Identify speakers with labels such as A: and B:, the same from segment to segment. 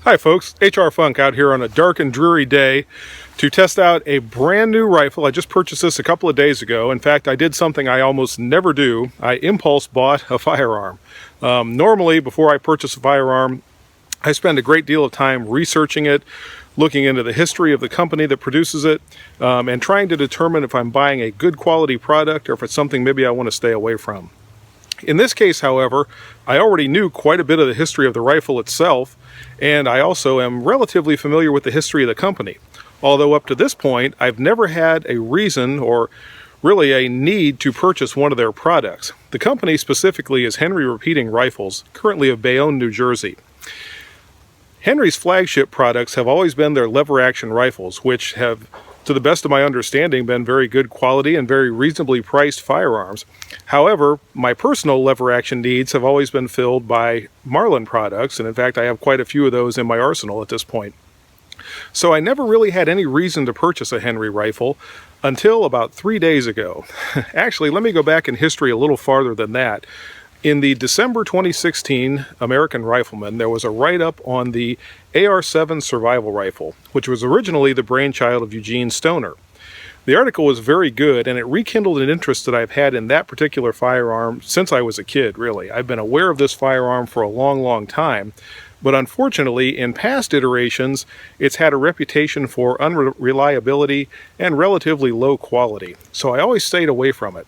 A: Hi folks, HR Funk out here on a dark and dreary day to test out a brand new rifle. I just purchased this a couple of days ago. In fact, I did something I almost never do. I impulse bought a firearm. Normally, before I purchase a firearm, I spend a great deal of time researching it, looking into the history of the company that produces it, and trying to determine if I'm buying a good quality product or if it's something maybe I want to stay away from. In this case, however, I already knew quite a bit of the history of the rifle itself, and I also am relatively familiar with the history of the company. Although up to this point, I've never had a reason or really a need to purchase one of their products. The company specifically is Henry Repeating Rifles, currently of Bayonne, New Jersey. Henry's flagship products have always been their lever-action rifles, which have, to the best of my understanding, been very good quality and very reasonably priced firearms. However, my personal lever-action needs have always been filled by Marlin products, and in fact I have quite a few of those in my arsenal at this point. So I never really had any reason to purchase a Henry rifle until about 3 days ago. Actually, let me go back in history a little farther than that. In the December 2016 American Rifleman, there was a write-up on the AR7 survival rifle, which was originally the brainchild of Eugene Stoner. The article was very good, and it rekindled an interest that I've had in that particular firearm since I was a kid, really. I've been aware of this firearm for a long, long time, but unfortunately, in past iterations, it's had a reputation for unreliability and relatively low quality, so I always stayed away from it.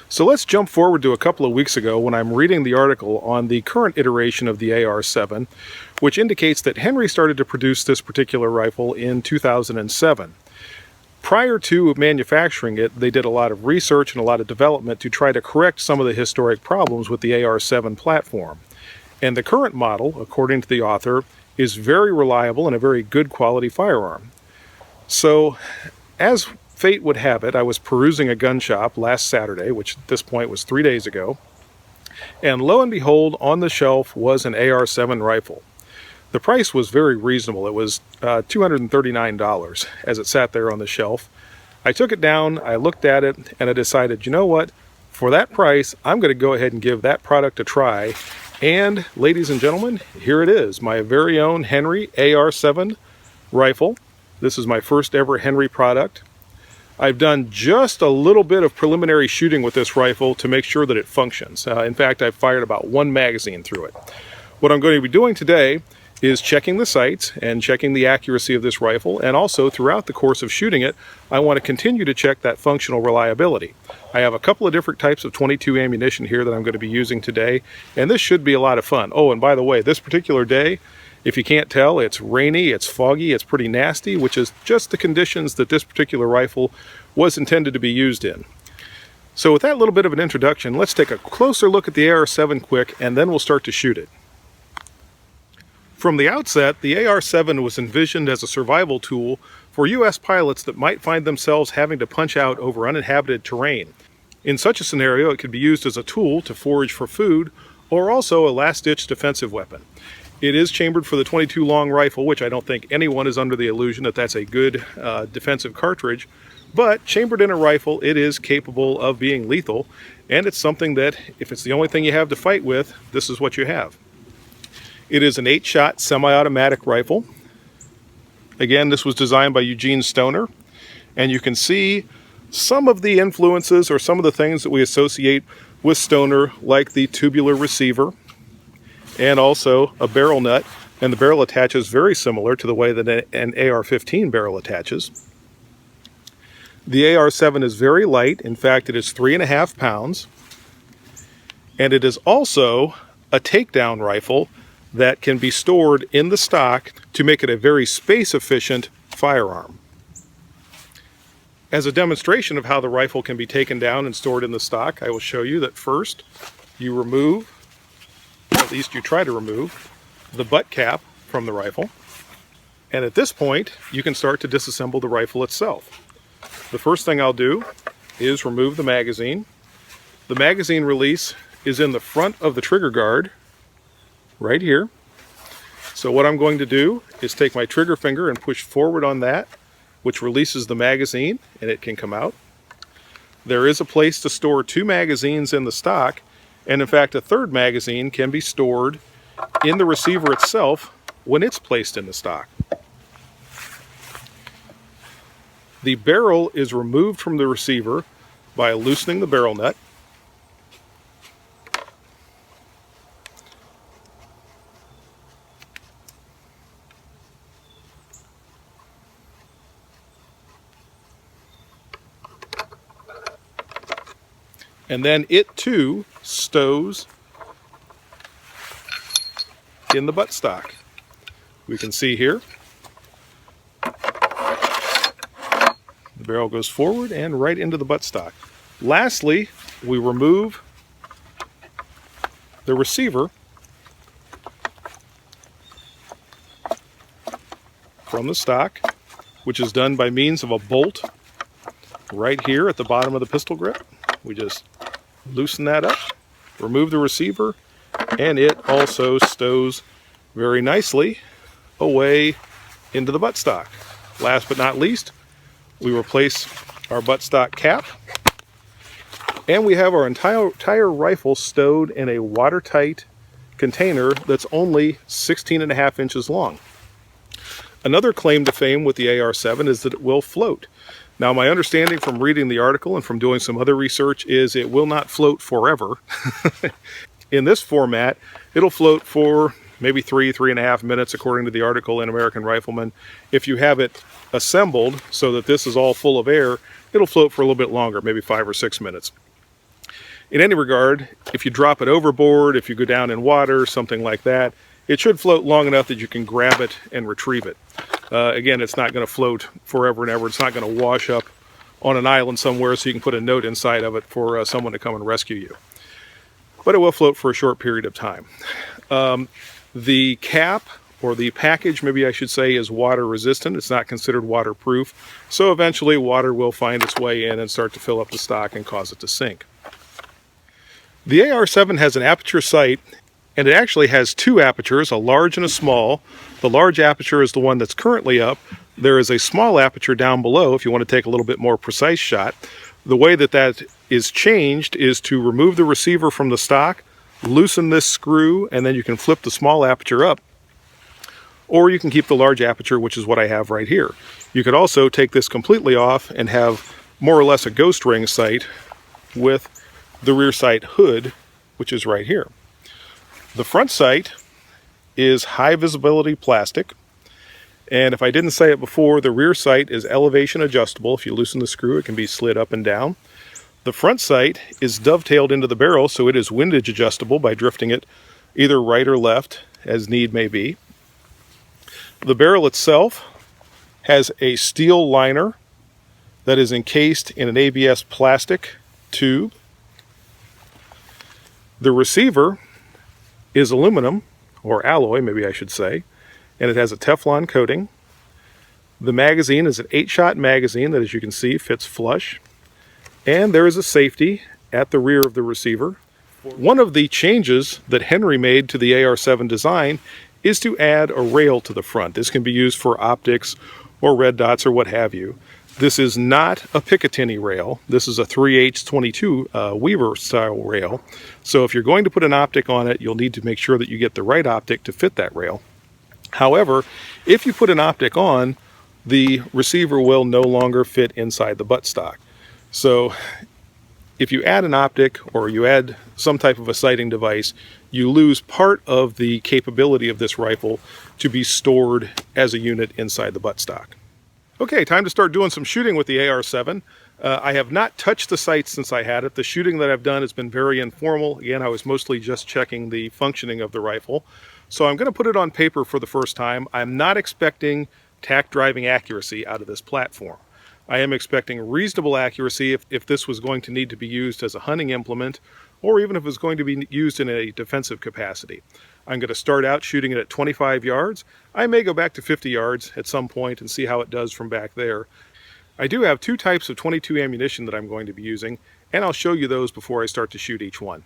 A: So let's jump forward to a couple of weeks ago when I'm reading the article on the current iteration of the AR7, which indicates that Henry started to produce this particular rifle in 2007. Prior to manufacturing it, they did a lot of research and a lot of development to try to correct some of the historic problems with the AR7 platform. And the current model, according to the author, is very reliable and a very good quality firearm. So, as fate would have it, I was perusing a gun shop last Saturday, which at this point was 3 days ago, and lo and behold, on the shelf was an AR7 rifle. The price was very reasonable. It was $239 as it sat there on the shelf. I took it down, I looked at it, and I decided, you know what, for that price, I'm going to go ahead and give that product a try. And ladies and gentlemen, here it is, my very own Henry AR7 rifle. This is my first ever Henry product. I've done just a little bit of preliminary shooting with this rifle to make sure that it functions. In fact, I've fired about one magazine through it. What I'm going to be doing today is checking the sights and checking the accuracy of this rifle, and also throughout the course of shooting it, I want to continue to check that functional reliability. I have a couple of different types of .22 ammunition here that I'm going to be using today, and this should be a lot of fun. Oh, and by the way, this particular day, if you can't tell, it's rainy, it's foggy, it's pretty nasty, which is just the conditions that this particular rifle was intended to be used in. So with that little bit of an introduction, let's take a closer look at the AR7 quick, and then we'll start to shoot it. From the outset, the AR7 was envisioned as a survival tool for U.S. pilots that might find themselves having to punch out over uninhabited terrain. In such a scenario, it could be used as a tool to forage for food, or also a last-ditch defensive weapon. It is chambered for the .22 long rifle, which I don't think anyone is under the illusion that that's a good defensive cartridge, but chambered in a rifle, it is capable of being lethal, and it's something that, if it's the only thing you have to fight with, this is what you have. It is an 8-shot semi-automatic rifle. Again, this was designed by Eugene Stoner, and you can see some of the influences or some of the things that we associate with Stoner, like the tubular receiver, and also a barrel nut, and the barrel attaches very similar to the way that an AR-15 barrel attaches. The AR-7 is very light. In fact, it is 3.5 pounds, and it is also a takedown rifle that can be stored in the stock to make it a very space-efficient firearm. As a demonstration of how the rifle can be taken down and stored in the stock, I will show you that first you remove, at least you try to remove, the butt cap from the rifle. And at this point, you can start to disassemble the rifle itself. The first thing I'll do is remove the magazine. The magazine release is in the front of the trigger guard, right here. So what I'm going to do is take my trigger finger and push forward on that, which releases the magazine, and it can come out. There is a place to store 2 magazines in the stock, and in fact a third magazine can be stored in the receiver itself when it's placed in the stock. The barrel is removed from the receiver by loosening the barrel nut. And then it too stows in the buttstock. We can see here the barrel goes forward and right into the buttstock. Lastly, we remove the receiver from the stock, which is done by means of a bolt right here at the bottom of the pistol grip. We just loosen that up, remove the receiver, and it also stows very nicely away into the buttstock. Last but not least, we replace our buttstock cap, and we have our entire rifle stowed in a watertight container that's only 16.5 inches long. Another claim to fame with the AR7 is that it will float. Now, my understanding from reading the article and from doing some other research is it will not float forever. In this format, it'll float for maybe 3.5 minutes, according to the article in American Rifleman. If you have it assembled so that this is all full of air, it'll float for a little bit longer, maybe 5 or 6 minutes. In any regard, if you drop it overboard, if you go down in water, something like that, it should float long enough that you can grab it and retrieve it. Again, it's not going to float forever and ever. It's not going to wash up on an island somewhere so you can put a note inside of it for someone to come and rescue you. But it will float for a short period of time. The cap, or the package, maybe I should say, is water resistant. It's not considered waterproof. So eventually water will find its way in and start to fill up the stock and cause it to sink. The AR7 has an aperture sight, and it actually has two apertures, a large and a small. The large aperture is the one that's currently up. There is a small aperture down below if you want to take a little bit more precise shot. The way that that is changed is to remove the receiver from the stock, loosen this screw, and then you can flip the small aperture up. Or you can keep the large aperture, which is what I have right here. You could also take this completely off and have more or less a ghost ring sight with the rear sight hood, which is right here. The front sight is high visibility plastic, and if I didn't say it before, the rear sight is elevation adjustable. If you loosen the screw, it can be slid up and down. The front sight is dovetailed into the barrel, so it is windage adjustable by drifting it either right or left as need may be. The barrel itself has a steel liner that is encased in an ABS plastic tube. The receiver is aluminum, or alloy maybe I should say, and it has a Teflon coating. The magazine is an 8-shot magazine that, as you can see, fits flush. And there is a safety at the rear of the receiver. One of the changes that Henry made to the AR7 design is to add a rail to the front. This can be used for optics or red dots or what have you. This is not a Picatinny rail. This is a 3/8/22 Weaver style rail. So if you're going to put an optic on it, you'll need to make sure that you get the right optic to fit that rail. However, if you put an optic on, the receiver will no longer fit inside the buttstock. So if you add an optic or you add some type of a sighting device, you lose part of the capability of this rifle to be stored as a unit inside the buttstock. Okay, time to start doing some shooting with the AR7. I have not touched the sight since I had it. The shooting that I've done has been very informal. Again, I was mostly just checking the functioning of the rifle. So I'm going to put it on paper for the first time. I'm not expecting tack driving accuracy out of this platform. I am expecting reasonable accuracy if this was going to need to be used as a hunting implement, or even if it was going to be used in a defensive capacity. I'm going to start out shooting it at 25 yards. I may go back to 50 yards at some point and see how it does from back there. I do have two types of .22 ammunition that I'm going to be using, and I'll show you those before I start to shoot each one.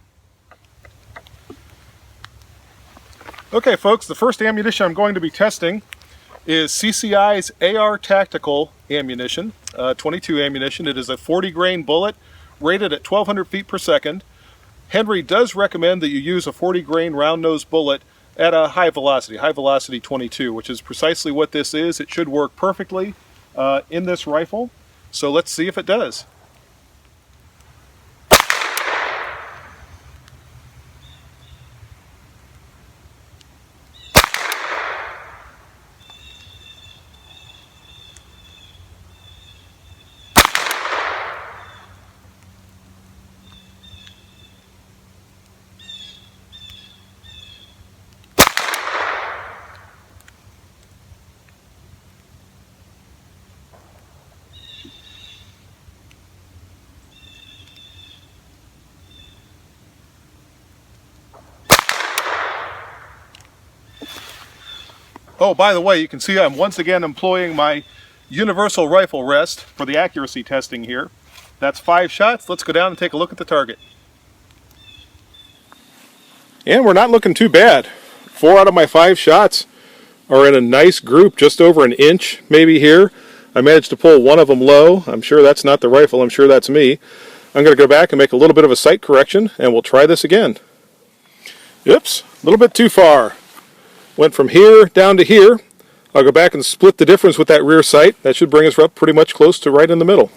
A: Okay folks, the first ammunition I'm going to be testing is CCI's AR Tactical ammunition, .22 ammunition. It is a 40 grain bullet rated at 1200 feet per second. Henry does recommend that you use a 40 grain round nose bullet at a high velocity 22, which is precisely what this is. It should work perfectly in this rifle. So let's see if it does. Oh, by the way, you can see I'm once again employing my universal rifle rest for the accuracy testing here. That's 5 shots. Let's go down and take a look at the target. And we're not looking too bad. 4 out of my 5 shots are in a nice group, just over an inch maybe here. I managed to pull one of them low. I'm sure that's not the rifle. I'm sure that's me. I'm going to go back and make a little bit of a sight correction, and we'll try this again. Oops, a little bit too far. Went from here down to here. I'll go back and split the difference with that rear sight. That should bring us up pretty much close to right in the middle.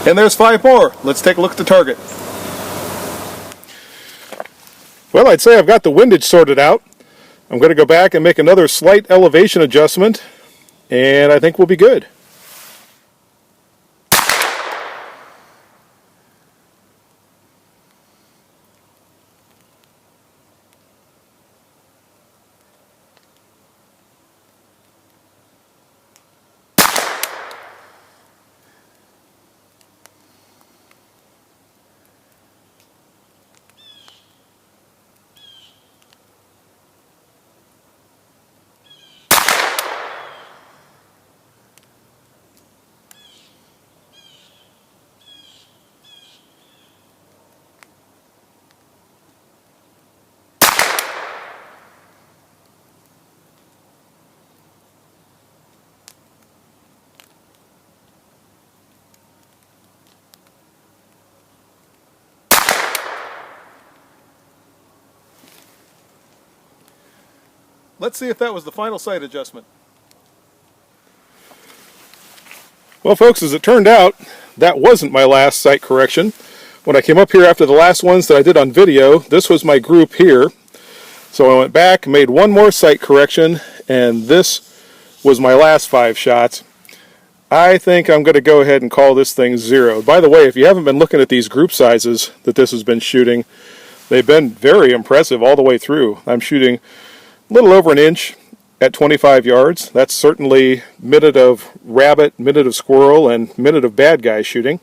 A: And there's 5 more. Let's take a look at the target. Well, I'd say I've got the windage sorted out. I'm going to go back and make another slight elevation adjustment, and I think we'll be good. Let's see if that was the final sight adjustment. Well, folks, as it turned out, that wasn't my last sight correction. When I came up here after the last ones that I did on video, this was my group here. So I went back, made one more sight correction, and this was my last 5 shots. I think I'm going to go ahead and call this thing 0. By the way, if you haven't been looking at these group sizes that this has been shooting, they've been very impressive all the way through. I'm shooting a little over an inch at 25 yards. That's certainly minute of rabbit, minute of squirrel, and minute of bad guy shooting.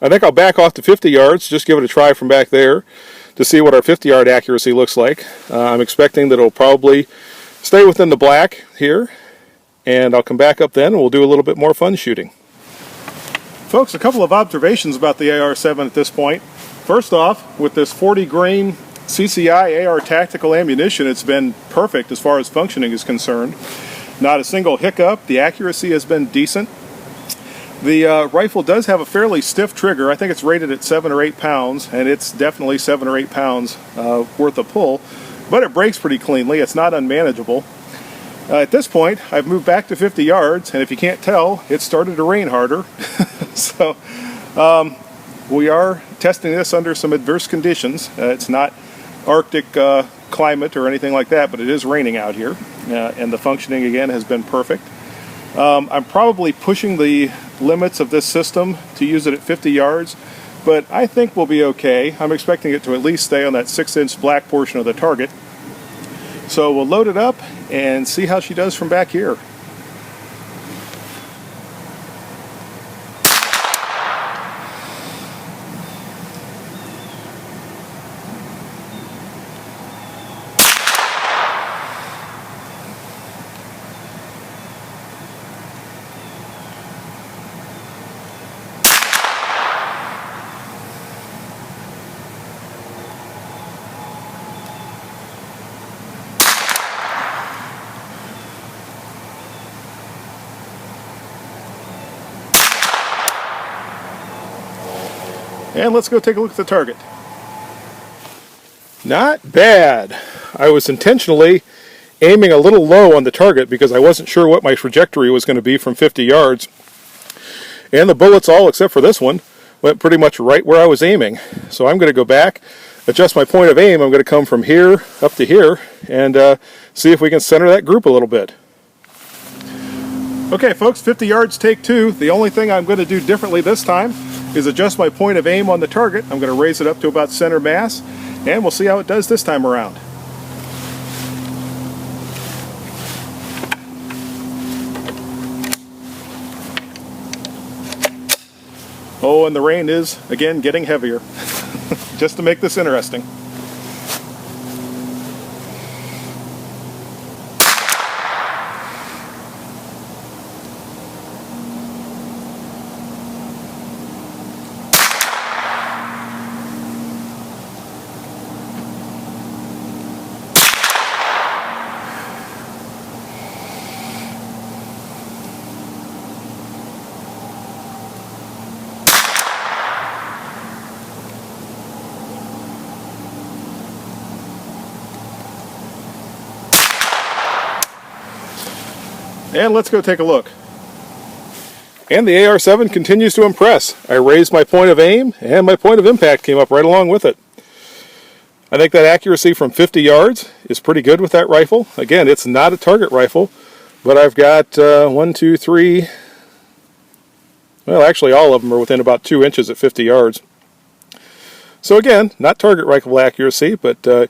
A: I think I'll back off to 50 yards, just give it a try from back there to see what our 50-yard accuracy looks like. I'm expecting that it'll probably stay within the black here, and I'll come back up then and we'll do a little bit more fun shooting. Folks, a couple of observations about the AR7 at this point. First off, with this 40 grain CCI AR tactical ammunition, it's been perfect as far as functioning is concerned. Not a single hiccup. The accuracy has been decent. The rifle does have a fairly stiff trigger. I think it's rated at 7 or 8 pounds, and it's definitely 7 or 8 pounds worth of pull, but it breaks pretty cleanly. It's not unmanageable. At this point, I've moved back to 50 yards, and if you can't tell, it started to rain harder. So we are testing this under some adverse conditions. It's not Arctic climate or anything like that, but it is raining out here, and the functioning again has been perfect. I'm probably pushing the limits of this system to use it at 50 yards, but I think we'll be okay. I'm expecting it to at least stay on that 6-inch black portion of the target. So we'll load it up and see how she does from back here. And let's go take a look at the target. Not bad. I was intentionally aiming a little low on the target because I wasn't sure what my trajectory was going to be from 50 yards. And the bullets, all except for this one, went pretty much right where I was aiming. So I'm going to go back, adjust my point of aim. I'm going to come from here up to here and see if we can center that group a little bit. Okay folks, 50 yards, take two. The only thing I'm going to do differently this time is adjust my point of aim on the target. I'm going to raise it up to about center mass, and we'll see how it does this time around. Oh, and the rain is, again, getting heavier, just to make this interesting. And let's go take a look. And the AR7 continues to impress. I raised my point of aim, and my point of impact came up right along with it. I think that accuracy from 50 yards is pretty good with that rifle. Again, it's not a target rifle, but I've got 1, 2, 3, well, actually all of them are within about 2 inches at 50 yards. So again, not target rifle accuracy, but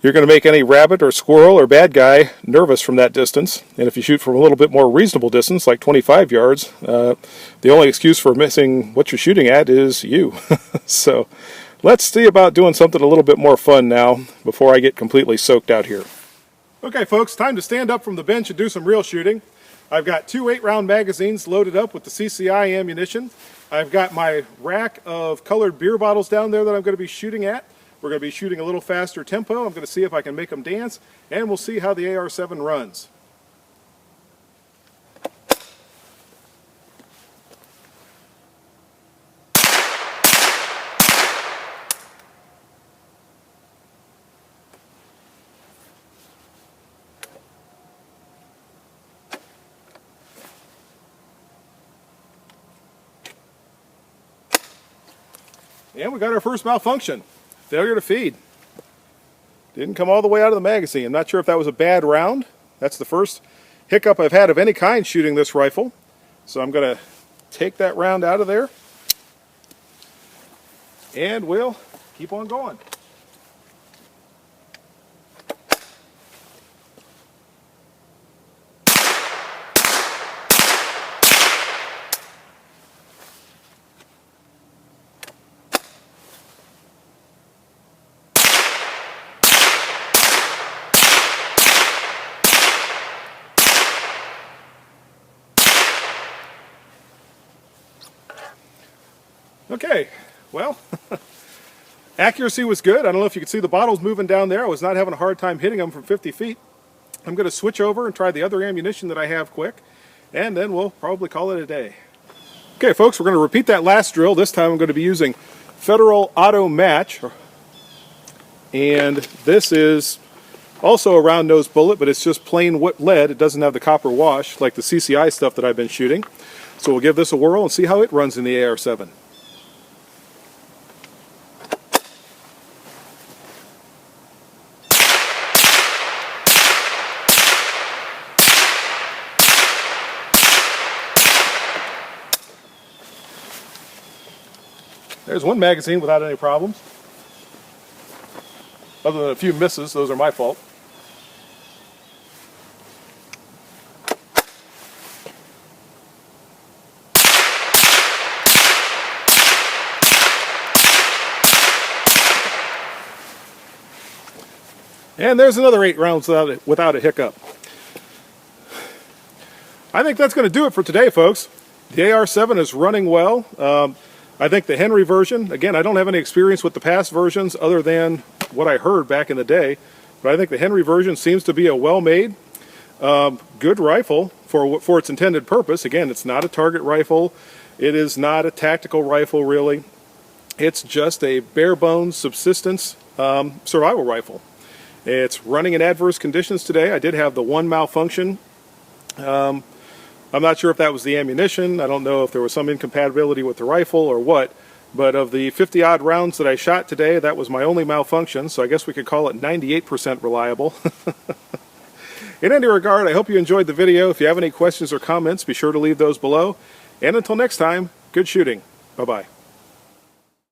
A: you're going to make any rabbit or squirrel or bad guy nervous from that distance. And if you shoot from a little bit more reasonable distance, like 25 yards, the only excuse for missing what you're shooting at is you. So let's see about doing something a little bit more fun now before I get completely soaked out here. Okay folks, time to stand up from the bench and do some real shooting. I've got 2 8-round magazines loaded up with the CCI ammunition. I've got my rack of colored beer bottles down there that I'm going to be shooting at. We're going to be shooting a little faster tempo. I'm going to see if I can make them dance, and we'll see how the AR7 runs. And we got our first malfunction. Failure to feed. Didn't come all the way out of the magazine. I'm not sure if that was a bad round. That's the first hiccup I've had of any kind shooting this rifle. So I'm going to take that round out of there, and we'll keep on going. Okay, well, accuracy was good. I don't know if you can see the bottles moving down there. I was not having a hard time hitting them from 50 feet. I'm going to switch over and try the other ammunition that I have quick, and then we'll probably call it a day. Okay, folks, we're going to repeat that last drill. This time I'm going to be using Federal Auto Match, and this is also a round nose bullet, but it's just plain lead. It doesn't have the copper wash like the CCI stuff that I've been shooting. So we'll give this a whirl and see how it runs in the AR7. There's one magazine without any problems. Other than a few misses, those are my fault. And there's another 8 rounds without a hiccup. I think that's going to do it for today, folks. The AR7 is running well. I think the Henry version, again, I don't have any experience with the past versions other than what I heard back in the day, but I think the Henry version seems to be a well-made, good rifle for its intended purpose. Again, it's not a target rifle. It is not a tactical rifle, really. It's just a bare bones subsistence survival rifle. It's running in adverse conditions today. I did have the one malfunction. I'm not sure if that was the ammunition. I don't know if there was some incompatibility with the rifle or what. But of the 50 odd rounds that I shot today, that was my only malfunction. So I guess we could call it 98% reliable. In any regard, I hope you enjoyed the video. If you have any questions or comments, be sure to leave those below. And until next time, good shooting. Bye-bye.